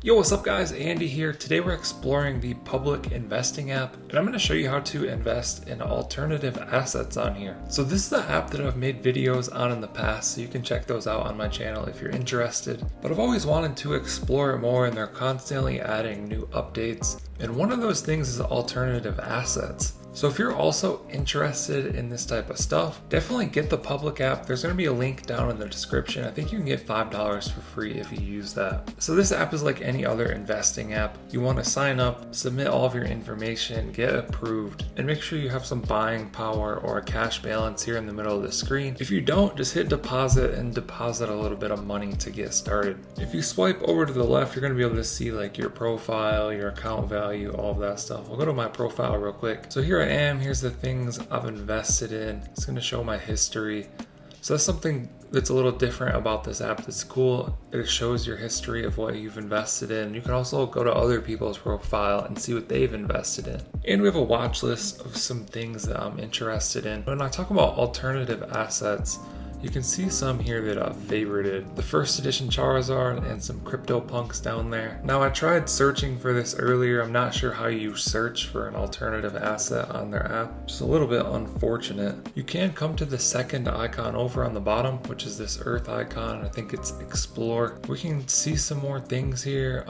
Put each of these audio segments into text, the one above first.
Yo, what's up guys? Andy here. Today we're exploring the public investing app, and I'm going to show you how to invest in alternative assets on here. So this is the app that I've made videos on in the past, so you can check those out on my channel if you're interested. But I've always wanted to explore it more, and they're constantly adding new updates. And one of those things is alternative assets. So if you're also interested in this type of stuff, definitely get the public app. There's going to be a link down in the description. I think you can get $5 for free if you use that. So this app is like any other investing app. You want to sign up, submit all of your information, get approved, and make sure you have some buying power or a cash balance here in the middle of the screen. If you don't, just hit deposit and deposit a little bit of money to get started. If you swipe over to the left, you're going to be able to see like your profile, your account value, all of that stuff. I'll go to my profile real quick. So here I am. Here's the things I've invested in. It's going to show my history. So that's something that's a little different about this app that's cool. It shows your history of what you've invested in. You can also go to other people's profile and see what they've invested in. And we have a watch list of some things that I'm interested in. When I talk about alternative assets, you can see some here that I've favorited. The first edition Charizard and some CryptoPunks down there. Now I tried searching for this earlier. I'm not sure how you search for an alternative asset on their app. Just a little bit unfortunate. You can come to the second icon over on the bottom, which is this Earth icon. I think it's Explore. We can see some more things here.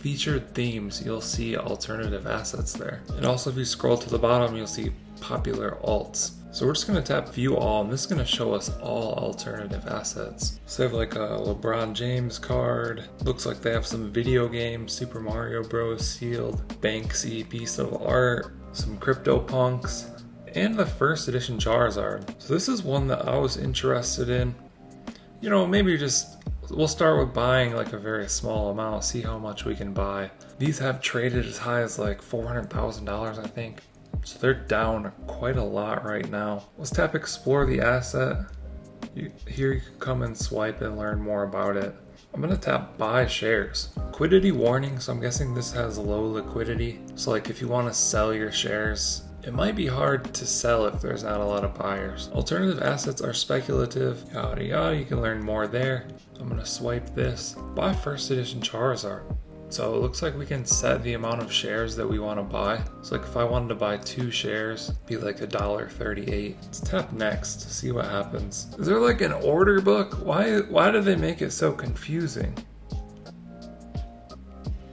Featured themes, you'll see alternative assets there. And also if you scroll to the bottom, you'll see popular alts. So we're just going to tap view all, and this is going to show us all alternative assets. So they have like a LeBron James card. Looks like they have some video games, Super Mario Bros. Sealed, Banksy piece of art, some CryptoPunks, and the first edition Charizard. So this is one that I was interested in. You know, maybe we'll start with buying like a very small amount, see how much we can buy. These have traded as high as like $400,000, I think. So they're down quite a lot right now. Let's tap explore the asset. Here you can come and swipe and learn more about it. I'm going to tap buy shares. Liquidity warning, so I'm guessing this has low liquidity. So like if you want to sell your shares, it might be hard to sell if there's not a lot of buyers. Alternative assets are speculative, yada yada, you can learn more there. I'm going to swipe this. Buy first edition Charizard. So it looks like we can set the amount of shares that we want to buy. So like if I wanted to buy 2 shares, it'd be like $1.38. Let's tap next to see what happens. Is there like an order book? Why did they make it so confusing?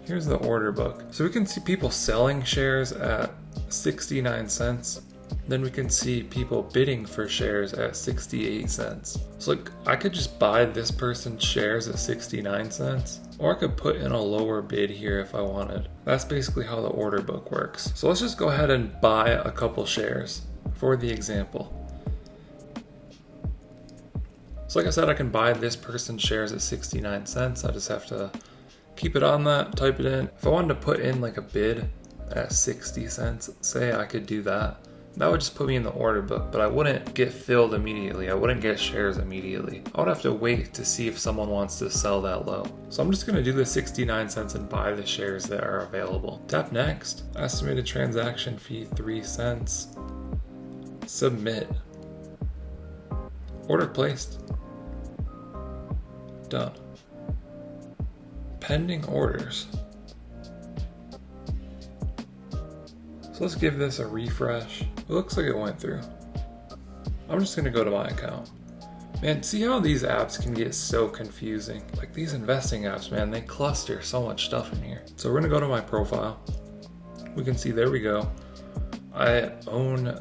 Here's the order book. So we can see people selling shares at 69 cents. Then we can see people bidding for shares at 68 cents. So like I could just buy this person's shares at 69 cents. Or I could put in a lower bid here if I wanted. That's basically how the order book works. So let's just go ahead and buy a couple shares for the example. So like I said, I can buy this person's shares at 69 cents. I just have to keep it on that, type it in. If I wanted to put in like a bid at 60 cents, say, I could do that. That would just put me in the order book, but I wouldn't get filled immediately. I wouldn't get shares immediately. I would have to wait to see if someone wants to sell that low. So I'm just going to do the 69 cents and buy the shares that are available. Tap next. Estimated transaction fee 3 cents. Submit. Order placed. Done. Pending orders. So let's give this a refresh. It looks like it went through. I'm just gonna go to my account. Man, see how these apps can get so confusing? Like these investing apps, man, they cluster so much stuff in here. So we're gonna go to my profile. We can see, there we go. I own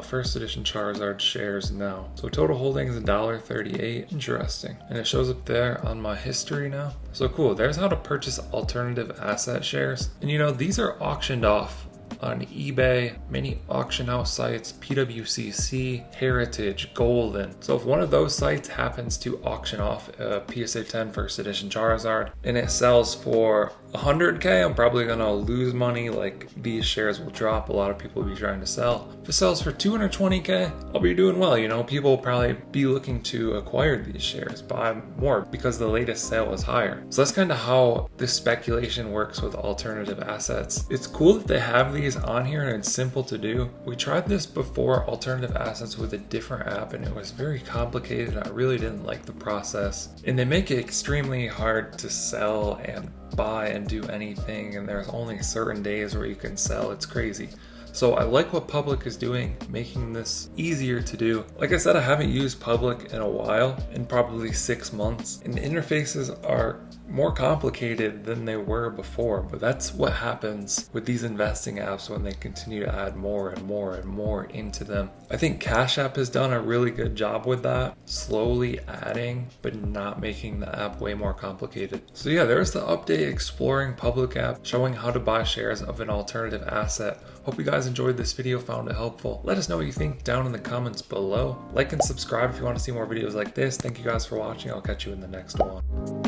first edition Charizard shares now. So total holdings $1.38. Interesting. And it shows up there on my history now. So cool, there's how to purchase alternative asset shares. And you know, these are auctioned off on eBay, many auction house sites, PWCC, Heritage, Golden. So if one of those sites happens to auction off a PSA 10 first edition Charizard and it sells for 100K, I'm probably gonna lose money. Like these shares will drop. A lot of people will be trying to sell. If it sells for 220K, I'll be doing well. You know, people will probably be looking to acquire these shares, buy more because the latest sale was higher. So that's kind of how this speculation works with alternative assets. It's cool that they have these on here and it's simple to do. We tried this before, alternative assets, with a different app, and it was very complicated. I really didn't like the process, and they make it extremely hard to sell and buy and do anything, and there's only certain days where you can sell. It's crazy. So I like what Public is doing, making this easier to do. Like I said, I haven't used Public in a while, in probably 6 months, and the interfaces are more complicated than they were before, but that's what happens with these investing apps when they continue to add more and more and more into them. I think Cash App has done a really good job with that, slowly adding but not making the app way more complicated. So yeah, there's the update exploring Public app, showing how to buy shares of an alternative asset. Hope you guys enjoyed this video, found it helpful. Let us know what you think down in the comments below. Like and subscribe if you want to see more videos like this. Thank you guys for watching. I'll catch you in the next one.